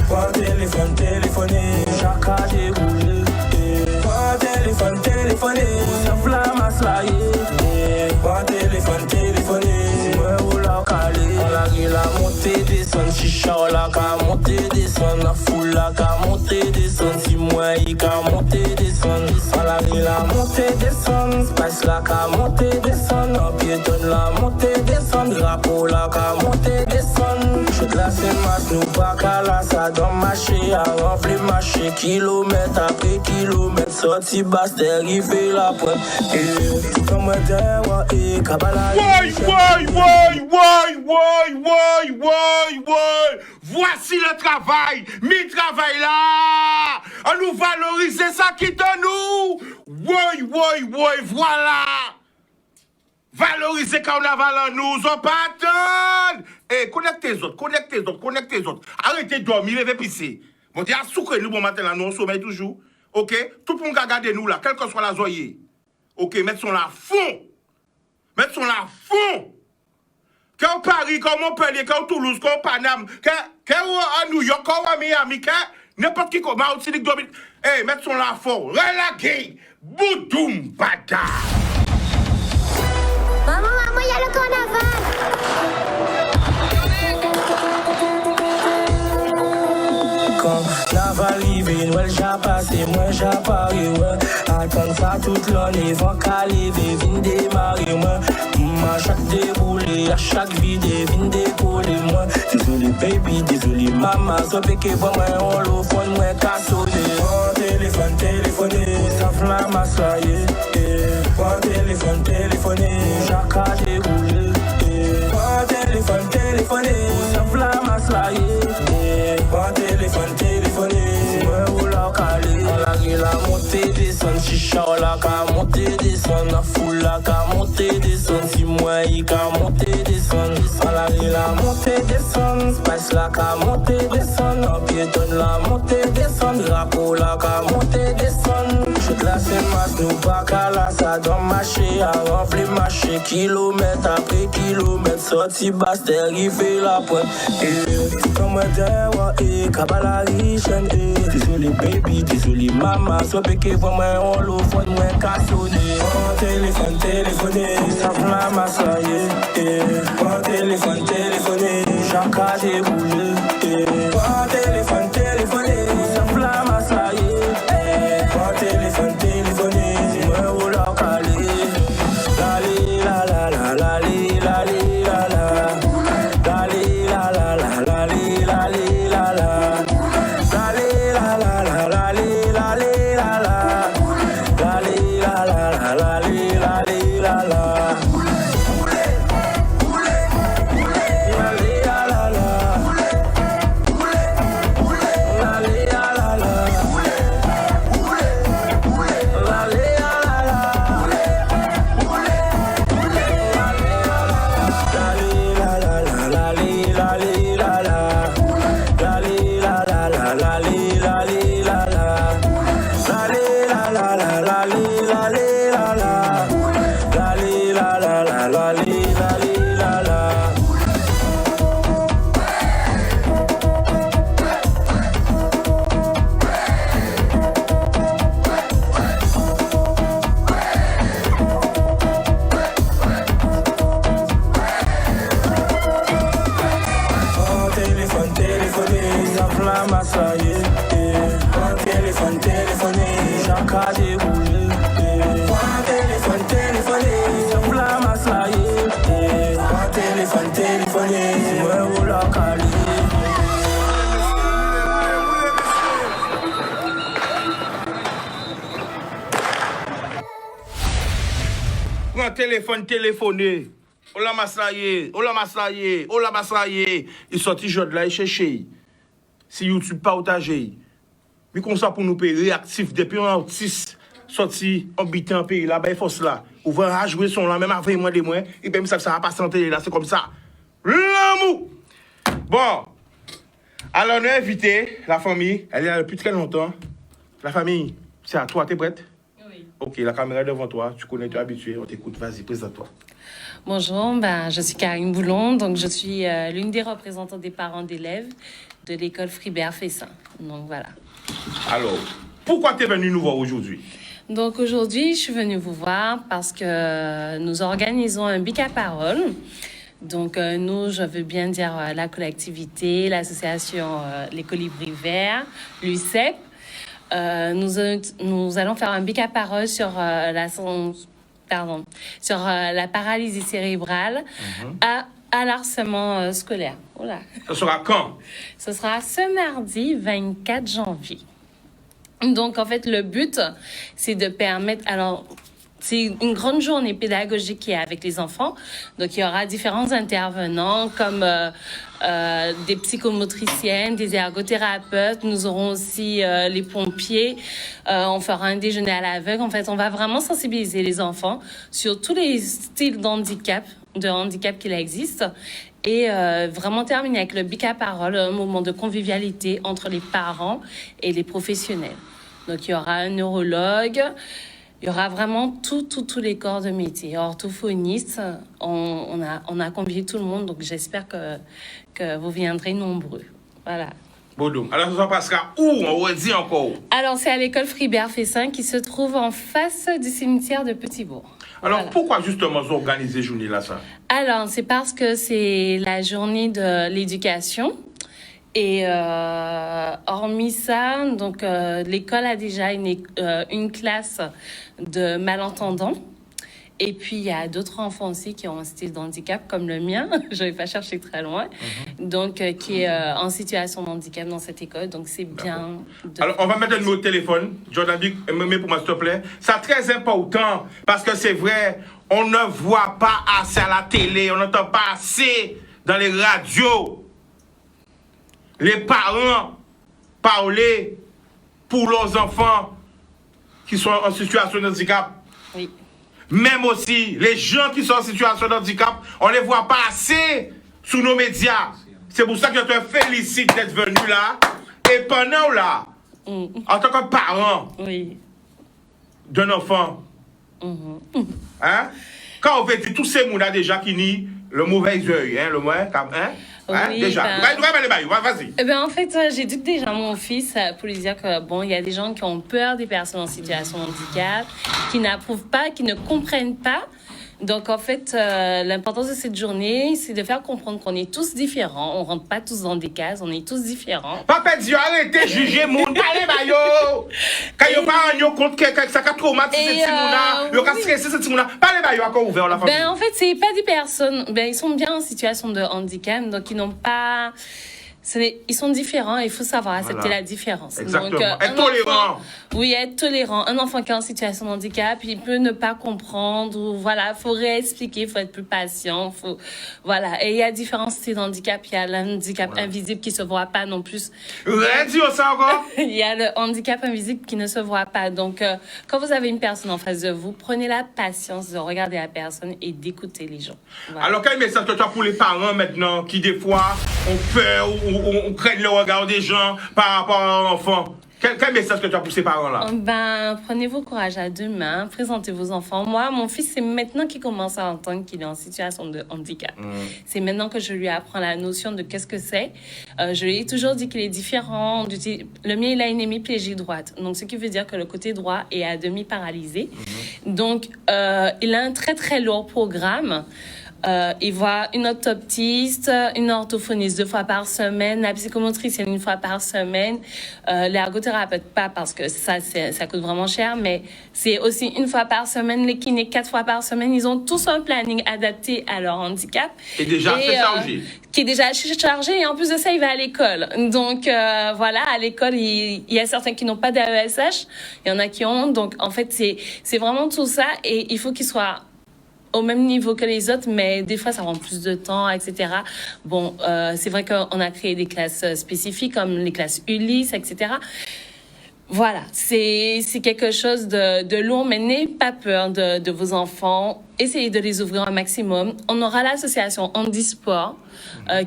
Oh téléphone, téléphoné, chaque à dérouler. Oh téléphone, téléphoné, ça flamme à soyer. Oh téléphone, téléphoné, moi ou la calé. La montée descend, chicha la ka monter descend, la foule la ka monter descend, si moi y ka monter descend, la montée descend, spice la ka monter descend, piétonne la montée descend, drapeau la ka monter descend, chute la c'est masse, nous pas qu'à la ça dans marché, à remplir marché, kilomètre après kilomètre, sorti basse, arrivé la pointe, et comme moi et kabala. Voici le travail, mi travail là. On nous valorise ça qui est en nous. Voilà. Valoriser carnaval en nous, on pas attendre. Eh, connectez les autres. Arrêtez de dormir, levez pisser. Bon, t'es à souquer nous bon matin là, nous on sommeille toujours. Ok? Tout le monde a gardé nous là, quelle que soit la zoyer. Ok, mettons la fond. Quand Paris, quand Montpellier, quand Toulouse, quand Paname, quand à New York, quand à Miami, quand n'importe qui comme Martinique, Dominique, hey, mettons la fond, relaguez, boudoum, bata. Maman, il y a le carnaval. Carnaval arrivé, Noël j'ai passé, moi j'apparais, ouais. Attends ça toute l'année, vent calivé, vin démarrer, moi. À chaque déroulé, à chaque vidéo, vin décoller, moi. Désolé baby, désolé maman, ça fait que moi on le fond, moi qu'à sonner. Oh téléphone, téléphoné, ça flamme à soyer. Oh téléphone, téléphoné, chaque à dérouler. Oh téléphone, téléphoné, ça flamme à soyer. Oh téléphone, téléphoné, moi ou la calé. La montée descend, chicha la ka monter descend, la foule la ka monter descend, si moi y ka monter descend. La montée descend, spice la ka monter descend, piétonne la montée descend, drapeau la ka monter descend. Chute la c'est masse, nous pas qu'à la ça dans marché, à remplir marché, kilomètre après kilomètre, sorti basse, arrivé la pointe. Et comme moi et kabala riche, désolé baby, désolé maman, so que vraiment on le fond, moi qu'à sonner. Oh téléphone, téléphoné, ça flamme à soyer. Oh téléphone, téléphoné, chaque à dérouler. Oh téléphone, téléphoné, ça flamme à soyer. Oh téléphone, téléphoné, moi ou la calé. La la la la la la la. Téléphoné. Ola maslaye. Il sorti jeu de là, il cherche. Si YouTube partagé. Mais comme ça pour nous payer réactif depuis un artiste sorti habitant en pays là, ben force là. Ouvert à jouer son là même avec moi des mois et même ça va pas santé là, c'est comme ça. L'amour. Bon. Alors, on a invité la famille. Elle est là depuis très longtemps. La famille, c'est à toi, t'es prête? Oui. Ok, la caméra est devant toi. Tu connais, tu es habitué. On t'écoute. Vas-y, présente-toi. Bonjour, je suis Karine Boulon, donc je suis l'une des représentantes des parents d'élèves de l'école Fribert-Fessin. Donc voilà. Alors, pourquoi tu es venu nous voir aujourd'hui? Donc aujourd'hui, je suis venue vous voir parce que nous organisons un bic à parole. Donc nous, je veux bien dire la collectivité, l'association Les Colibris Verts, l'UCEP. Nous allons faire un bic à parole sur sur la paralysie cérébrale à l'harcèlement scolaire. Voilà. Ce sera quand? Ce sera ce mardi 24 janvier. Donc, en fait, le but, c'est de permettre... Alors, c'est une grande journée pédagogique qui est avec les enfants. Donc, il y aura différents intervenants comme des psychomotriciennes, des ergothérapeutes. Nous aurons aussi les pompiers. On fera un déjeuner à l'aveugle. En fait, on va vraiment sensibiliser les enfants sur tous les styles de handicap qu'il existe. Et vraiment terminer avec le bic à parole, un moment de convivialité entre les parents et les professionnels. Donc, il y aura un neurologue, il y aura vraiment tous les corps de métier. Orthophoniste, on a convié tout le monde, donc j'espère que vous viendrez nombreux. Voilà. Bon, alors ça passera où? On redit encore. Alors, c'est à l'école Fribert-Fessin qui se trouve en face du cimetière de Petit-Bourg. Alors, voilà. Pourquoi justement organiser cette journée-là, ça? Alors, c'est parce que c'est la journée de l'éducation. Et hormis ça, donc l'école a déjà une classe de malentendants. Et puis, il y a d'autres enfants aussi qui ont un style d'handicap, comme le mien. Je ne vais pas chercher très loin. Donc, qui est en situation de handicap dans cette école. Donc, c'est bien. Alors, on va mettre le numéro de téléphone. Jordan Big, mets pour moi, s'il te plaît. C'est très important parce que c'est vrai, on ne voit pas assez à la télé, on n'entend pas assez dans les radios. Les parents parler pour leurs enfants qui sont en situation de handicap. Oui. Même aussi, les gens qui sont en situation de handicap, on ne les voit pas assez sur nos médias. C'est pour ça que je te félicite d'être venu là. Et pendant là, en tant que parent d'un enfant, hein, quand on veut dire tous ces mots-là déjà qui nient le mauvais œil, hein, le moins, oui, déjà. Vas-y. En fait, j'éduque déjà mon fils pour lui dire que, bon, il y a des gens qui ont peur des personnes en situation de handicap, qui n'approuvent pas, qui ne comprennent pas. Donc, en fait, l'importance de cette journée, c'est de faire comprendre qu'on est tous différents. On ne rentre pas tous dans des cases, on est tous différents. Papa dit, arrêtez de juger mon parlez, bayo. Quand il y a pas un compte que ça a traumatisé cette Timouna, il y a stressé cette Timouna. Parlez, bayo, encore ouvert la famille. En fait, c'est pas des personnes, ils sont bien en situation de handicap, donc ils n'ont pas. Ils sont différents et il faut savoir accepter la différence. Exactement. Donc, être tolérant. Oui, être tolérant. Un enfant qui est en situation de handicap, il peut ne pas comprendre. Ou, voilà, il faut réexpliquer, il faut être plus patient. Voilà. Et il y a différents styles de handicap. Il y a l'handicap invisible qui ne se voit pas non plus. Dis ça encore. Il y a le handicap invisible qui ne se voit pas. Donc, quand vous avez une personne en face de vous, prenez la patience de regarder la personne et d'écouter les gens. Voilà. Alors, quel message que tu as pour les parents maintenant qui, des fois, ont peur ou on craigne le regard des gens par rapport à leur enfant? Quel message que tu as pour ces parents-là? Prenez vos courage à deux mains, présentez vos enfants. Moi, mon fils, c'est maintenant qu'il commence à entendre qu'il est en situation de handicap. C'est maintenant que je lui apprends la notion de qu'est-ce que c'est. Je lui ai toujours dit qu'il est différent. Le mien, il a une hémiplégie droite. Donc, ce qui veut dire que le côté droit est à demi paralysé. Donc, il a un très, très lourd programme. Il voit une orthoptiste, une orthophoniste 2 fois par semaine, la psychomotricienne 1 fois par semaine, l'ergothérapeute pas parce que ça coûte vraiment cher, mais c'est aussi 1 fois par semaine, les kinés 4 fois par semaine. Ils ont tous un planning adapté à leur handicap. Et déjà assez chargé. Qui est déjà chargé et en plus de ça, il va à l'école. Donc voilà, à l'école, il y a certains qui n'ont pas d'AESH, il y en a qui ont. Donc en fait, c'est vraiment tout ça et il faut qu'ils soient au même niveau que les autres, mais des fois, ça prend plus de temps, etc. Bon, c'est vrai qu'on a créé des classes spécifiques, comme les classes Ulysse, etc. Voilà, c'est quelque chose de lourd, mais n'ayez pas peur de vos enfants. Essayez de les ouvrir un maximum. On aura l'association Handisport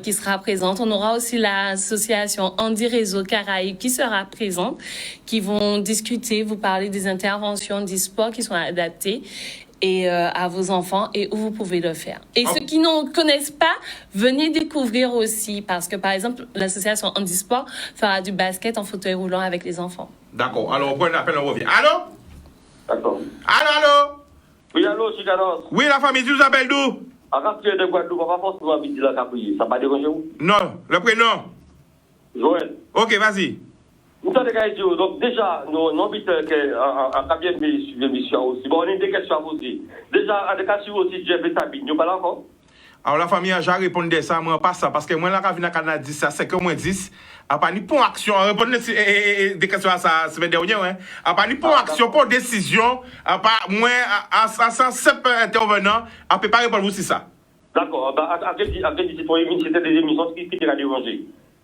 qui sera présente. On aura aussi l'association Handi Réseau Caraïbes qui sera présente, qui vont discuter, vous parler des interventions d'e-sport qui sont adaptées et à vos enfants et où vous pouvez le faire. Et ceux qui ne connaissent pas, venez découvrir aussi parce que, par exemple, l'association Handisport fera du basket en fauteuil roulant avec les enfants. D'accord. Alors, on prend un appel, on revient. Allô? D'accord. Allô? Oui, allô, Chicanos. Oui, la famille, tu nous appelles d'où? À Capri de Guadeloupe, on va forcément habiter la Capri. Ça va déranger vous? Non, le prénom. Joël. Ok, vas-y. Nous sommes donc déjà, nous habitons en cabine de mission aussi. Bon, on a des questions à poser. Déjà, en cas aussi, Jeff et Sabine, nous parlons encore? Alors, la famille, j'ai répondu à ça, moi, pas ça, parce que moi, là, quand je viens à Canada 10, ça, c'est que moins 10. À pas ni pour action, répondre des questions à ça, semaine dernière, hein. À pas ni pour action, pour décision, à pas moins, à 107 intervenants, à peut pas répondre aussi ça. D'accord, à quel c'était des émissions qui étaient dérangées.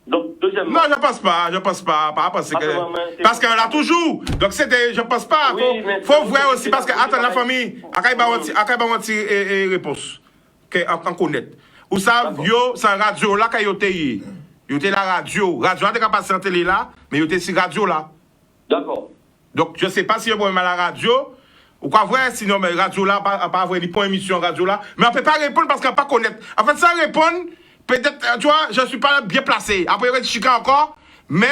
Donc, deuxièmement. Non, je pense pas, parce qu'elle a toujours. Donc, c'était, je pense pas, faut voir aussi, parce que, attends, la famille, à quand il va réponse, qu'on connaît. Ou ça, yo, c'est radio là, quand yo était la radio. Radio, on a passé en télé là, mais yo était sur radio là. D'accord. Donc, je sais pas si yo problème à la radio, ou quoi voir, sinon, mais radio là, pas avoir des points émission radio là, mais on peut pas répondre parce qu'on pas connaître. En fait, sans répondre, peut-être, tu vois, je suis pas bien placé. Après, il y a Chica encore, mais,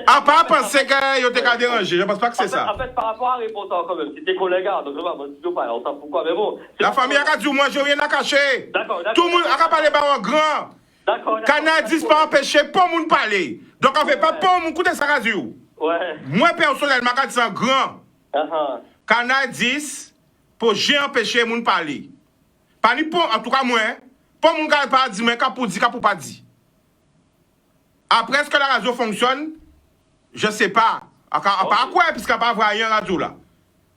à part penser que yo t'es dérangé, je pense pas que c'est ça. En fait, par rapport à la réponse, quand même, c'était collègue, donc je ne sais pas, on sait pourquoi, mais bon. La famille a dit, moi, je rien à cacher. D'accord. Tout le monde a parlé par un grand. D'accord. Canadis pas empêché pour le monde parler. Donc on fait pas pour mon coup de sa radio. Ouais. Moi personnellement quand c'est un grand. Canadis pour j'ai empêché mon parler. Pas ni pour en tout cas moi, pour mon gars pas dire mais pour dire pour pas dire. Après est-ce que la radio fonctionne? Je sais pas. À quoi puisqu'il pas avoir rien radio là.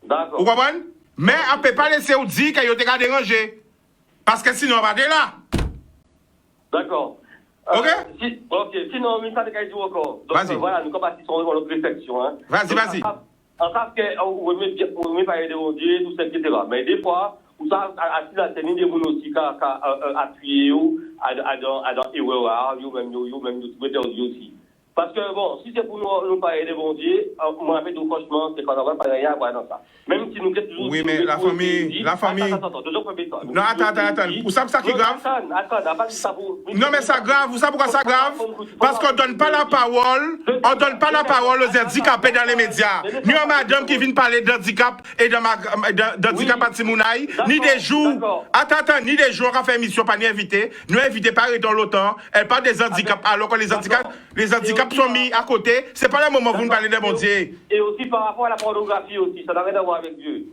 D'accord. Vous comprenez? Mais on peut pas laisser ou dire qu'il y a été dérangé. Parce que sinon on va de là. D'accord. Ok? Sinon, on va dire encore. Vas-y. Voilà, nous commençons sur notre réflexion. Hein. Vas-y. En cas que, on ne met pas aider au Dieu, tout ça, etc. Mais des fois, vous savez, à la scène, des gens aussi qui appuyer à dans erreur, même aussi. Parce que, bon, si c'est pour nous pas aider bon Dieu, moi, en fait, franchement, c'est qu'on n'a pas rien à voir dans ça. Même si nous sommes toujours. Oui, mais la famille. Attends, non, attends. Vous savez ça qui est grave? Non, mais ça grave. Vous savez pourquoi ça grave? Parce qu'on ne donne pas la parole. On ne donne pas la parole aux handicapés dans les médias. Ni aux madame qui viennent parler d'handicap et d'handicap à Timounaï, ni des jours. Attends, ni des jours qu'on fait émission, pas ni invité. Nous invité par dans l'OTAN. Elle parle des handicaps. Alors que les handicaps sont mis à côté, c'est pas le moment où vous nous parlez de mon Dieu. Et aussi par rapport à la pornographie aussi, ça n'a rien à voir avec Dieu.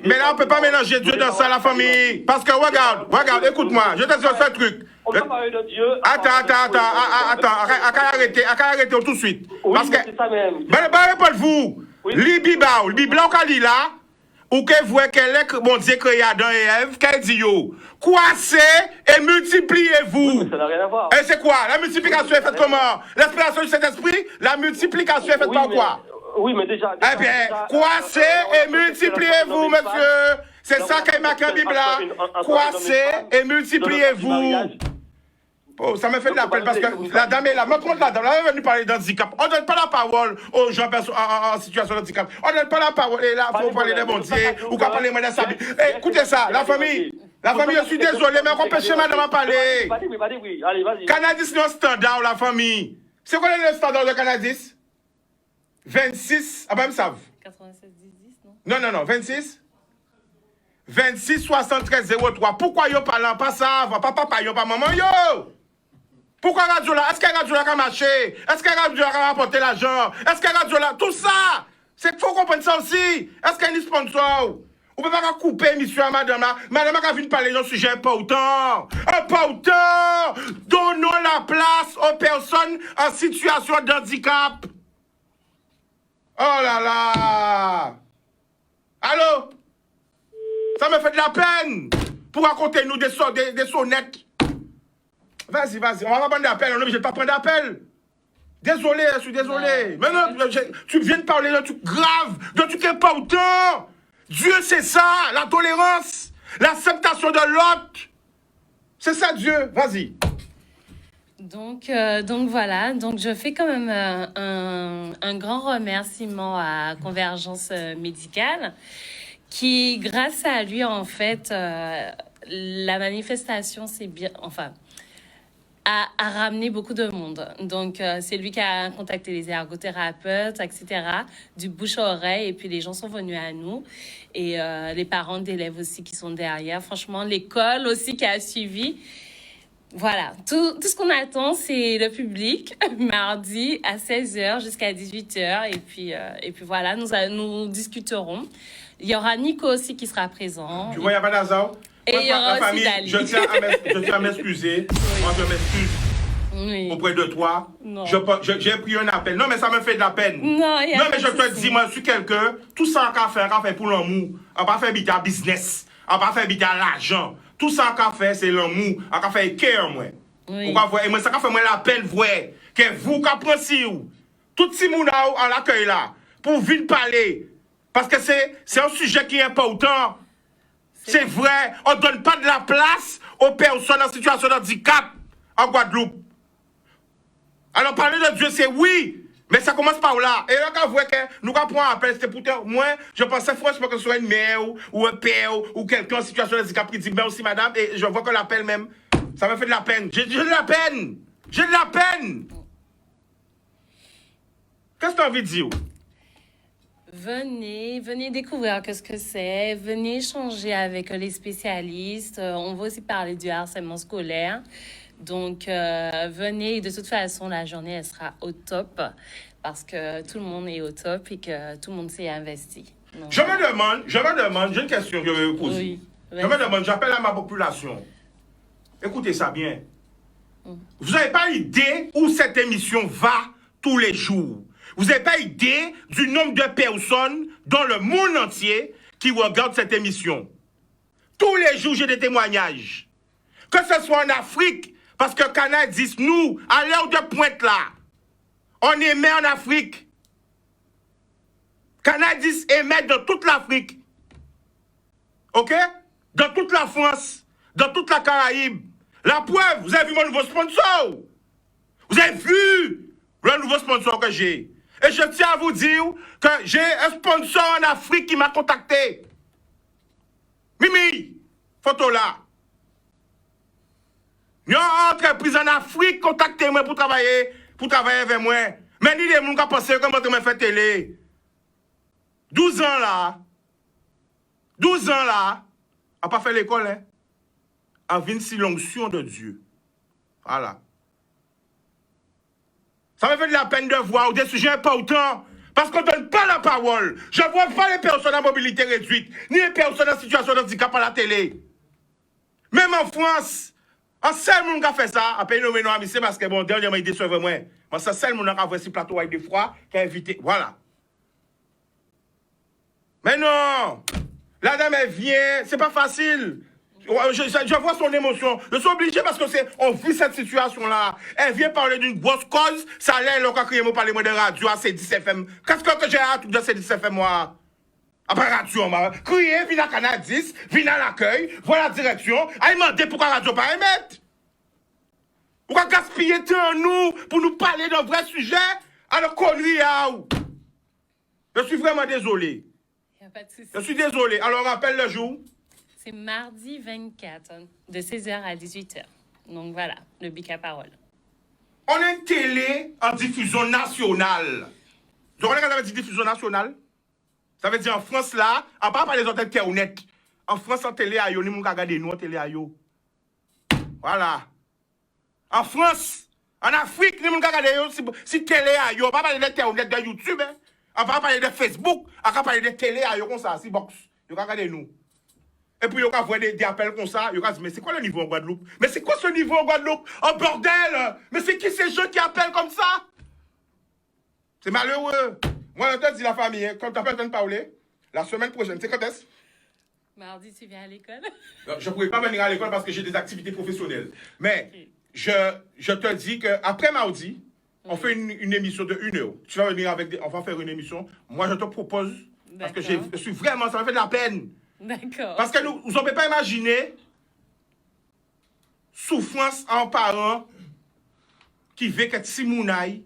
Mais là, on peut pas mélanger Dieu dans ça, la famille. Parce que regarde, écoute-moi, je te dis un truc. On peut parler de Dieu. Attends, arrêtez tout de suite. Parce que. C'est ça même. Répondez-vous. Le Bible, là, ou que vous voyez qu'elle est, mon Dieu, créé Adam et Ève, qu'elle dit yo, croissez et multipliez-vous. Oui, ça n'a rien à voir. Et c'est quoi? La multiplication est faite comment? L'inspiration du Saint-Esprit, la multiplication est faite par quoi? Oui, mais déjà. Eh bien, croissez et multipliez-vous, monsieur. C'est ça qu'est marqué en Bible là. Croissez et multipliez-vous. Oh, ça me fait de la peine parce que la dame est là. Montre-moi la dame. Elle est venue parler d'handicap. On ne donne pas la parole aux gens en situation de handicap. On ne donne pas la parole. Et là, il faut parler des bon Dieu. Ou qu'on parle de sa vie. Écoutez ça, la famille. La famille, je suis désolé, mais on empêche madame à parler. Allez, vas-y. Canadis, non standard, la famille. C'est quoi le standard de Canadis? 26. Ah ben, ils savent. 96, 10, non? Non, 26. 26, 73, 03. Pourquoi yo parlant pas ça? Papa, yo pas maman, yo! Pourquoi radio là? Est-ce que radio là a marché? Est-ce que radio là a rapporté l'argent? Est-ce que radio là... Tout ça! C'est qu'il faut comprendre ça aussi. Est-ce qu'il y a un sponsor? On peut pas couper l'émission à madame là. Madame a vu parler d'un sujet important. Important! Donnons la place aux personnes en situation de handicap. Oh là là! Allô? Ça me fait de la peine pour raconter nous des sonnettes. Vas-y, on va pas prendre d'appel, on est obligé de pas prendre d'appel. Désolé, je suis désolé. Mais non, tu viens de parler d'un truc grave, d'un truc important. Dieu, c'est ça, la tolérance, l'acceptation de l'autre. C'est ça, Dieu. Vas-y. Donc voilà, donc je fais quand même un grand remerciement à Convergence Médicale qui, grâce à lui, en fait, la manifestation s'est bien, enfin, a ramené beaucoup de monde. Donc, c'est lui qui a contacté les ergothérapeutes, etc., du bouche à oreille, et puis les gens sont venus à nous, et les parents d'élèves aussi qui sont derrière. Franchement, l'école aussi qui a suivi. Voilà, tout ce qu'on attend, c'est le public, mardi à 16h jusqu'à 18h, et puis voilà, nous discuterons. Il y aura Nico aussi qui sera présent. Tu vois, il n'y a pas d'hasard. Et il y aura aussi famille, Dali. je tiens à m'excuser. Oui. Moi, je m'excuse auprès de toi. J'ai pris un appel. Non, mais ça me fait de la peine. Non, mais je te dis, moi, je suis quelqu'un, tout ça qu'on fait pour l'amour. On va faire biter business. On va faire biter l'argent. Tout ça qu'on fait, c'est l'amour. On va faire cœur, moi. Oui. Et moi, ça fait moi la peine, vrai. Que vous, qui appréciez, tout ce monde en l'accueil là, pour venir parler. Parce que c'est un sujet qui est important. C'est vrai, on ne donne pas de la place aux personnes en situation de handicap en Guadeloupe. Alors, parler de Dieu, c'est oui, mais ça commence par là. Et là, quand vous voyez que nous prenons un appel, c'était pour dire, moi, je pensais franchement que ce soit une mère ou un père ou quelqu'un en situation de handicap qui dit, mais aussi, madame, et je vois que l'appel même, ça me fait de la peine. J'ai de la peine. J'ai de la peine. Qu'est-ce que tu as envie de dire? Venez découvrir qu'est-ce que c'est. Venez échanger avec les spécialistes. On va aussi parler du harcèlement scolaire. Donc, venez. De toute façon, la journée, elle sera au top parce que tout le monde est au top et que tout le monde s'est investi. Donc, je me demande, j'ai une question que je vais vous poser. Oui, je me demande, j'appelle à ma population. Écoutez ça bien. Vous n'avez pas idée où cette émission va tous les jours. Vous n'avez pas idée du nombre de personnes dans le monde entier qui regardent cette émission. Tous les jours, j'ai des témoignages. Que ce soit en Afrique, parce que Canada dit, nous, à l'heure de pointe là, on émet en Afrique. Canada dit émet dans toute l'Afrique. OK? Dans toute la France, dans toute la Caraïbe. La preuve, vous avez vu mon nouveau sponsor. Vous avez vu le nouveau sponsor que j'ai. Et je tiens à vous dire que j'ai un sponsor en Afrique qui m'a contacté. Mimi, photo là. Une entreprise en Afrique contacté-moi pour travailler avec moi. Mais ni des gens qui pensent comment je me fais télé. 12 ans là, on n'a pas fait l'école, hein. On vient si l'onction de Dieu. Voilà. Ça me fait de la peine de voir des sujets importants. Parce qu'on ne donne pas la parole. Je ne vois pas les personnes à mobilité réduite, ni les personnes en situation de handicap à la télé. Même en France, un seul monde qui a fait ça, après nous menons à Missé, parce que bon, dernièrement, il déçoit moi. Mais c'est seul monde qui a fait ce plateau avec des froids, qui a invité. Voilà. Mais non! La dame, elle vient, c'est pas facile. Je vois son émotion. Je suis obligé parce que on vit cette situation-là. Elle vient parler d'une grosse cause. Ça allait, elle a crié, moi, parler de radio à C10 FM. Qu'est-ce que j'ai à tout de C10 FM, moi? Après radio, moi. Crier, viens à Canal 10, viens à l'accueil, voilà la direction. Elle m'a demandé pourquoi radio pas émettre. Pourquoi gaspiller temps nous pour nous parler d'un vrai sujet alors qu'on lui a. Je suis vraiment désolé. Y a pas de souci. Je suis désolé. Alors, rappelle le jour. C'est mardi 24, de 16h à 18h. Donc voilà, le Bic à parole. On a une télé en diffusion nationale. Je connais quand ça veut dire diffusion nationale. Ça veut dire en France là, à part par les hôtels qui sont honnêtes. En France, en télé, il y a des gens qui regardent nous en télé. Voilà. En France, en Afrique, les gens qui regardent si télé, il pas parler de télé de YouTube. On va parler de Facebook, on va parler de télé, comme ça, si box. Ils regardent nous. Et puis, il y a des appels comme ça. Il y a dit, mais c'est quoi le niveau en Guadeloupe? Mais c'est quoi ce niveau en Guadeloupe? Oh bordel! Mais c'est qui ces gens qui appellent comme ça? C'est malheureux. Moi, je te dis la famille, hein, quand tu appelles de parler, la semaine prochaine, c'est quand est-ce? Mardi, tu viens à l'école? Je ne pouvais pas venir à l'école parce que j'ai des activités professionnelles. Mais je te dis qu'après mardi, On fait une émission de 1 heure. Tu vas venir avec on va faire une émission. Moi, je te propose, parce que je suis vraiment, ça me fait de la peine. D'accord. Parce que nous ne pouvons pas imaginer souffrance en parents qui veulent que Simounaï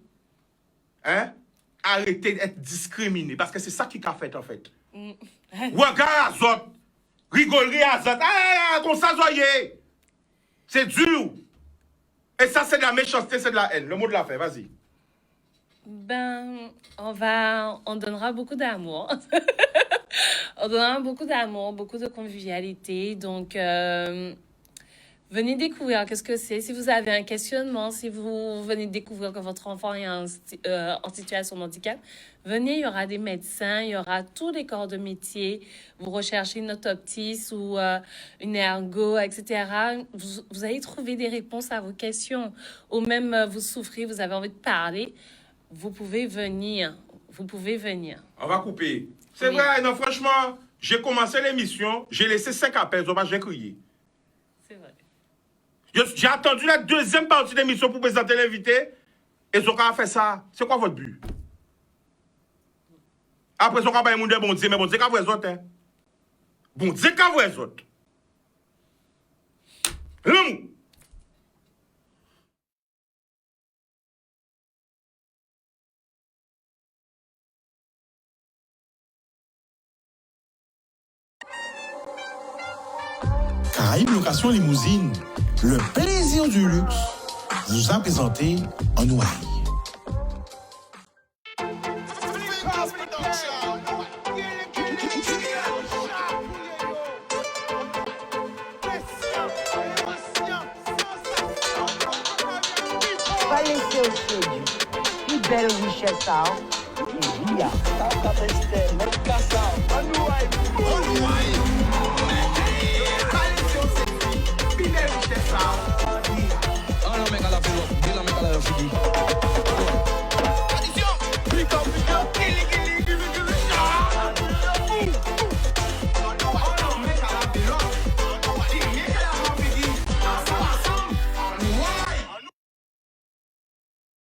arrêter d'être discriminé. Parce que c'est ça qui a fait, en fait. Regarde à autres, rigoler à autres. Ah, comme ça, soyez. C'est dur. Et ça, c'est de la méchanceté, c'est de la haine. Le mot de la fin, vas-y. Ben, on donnera beaucoup d'amour. On donnera beaucoup d'amour, beaucoup de convivialité. Donc, venez découvrir qu'est-ce que c'est. Si vous avez un questionnement, si vous venez découvrir que votre enfant est en situation de handicap, venez, il y aura des médecins, il y aura tous les corps de métier. Vous recherchez une orthoptiste ou une ergo, etc. Vous allez trouver des réponses à vos questions. Ou même vous souffrez, vous avez envie de parler, vous pouvez venir. Vous pouvez venir. On va couper. C'est vrai, non, franchement, j'ai commencé l'émission, j'ai laissé 5 appels, j'ai crié. C'est vrai. J'ai attendu la deuxième partie de l'émission pour présenter l'invité. Et Zoka a fait ça. C'est quoi votre but? Après, Zoka a pas un bon Dieu, mais bon Dieu, qu'à vous les autres. Bon Dieu, qu'à vous les autres. L'amour. Caraïbes Location Limousine, le plaisir du luxe, vous a présenté en Ouaille. Va laisser au séduit. Une belle richesse à et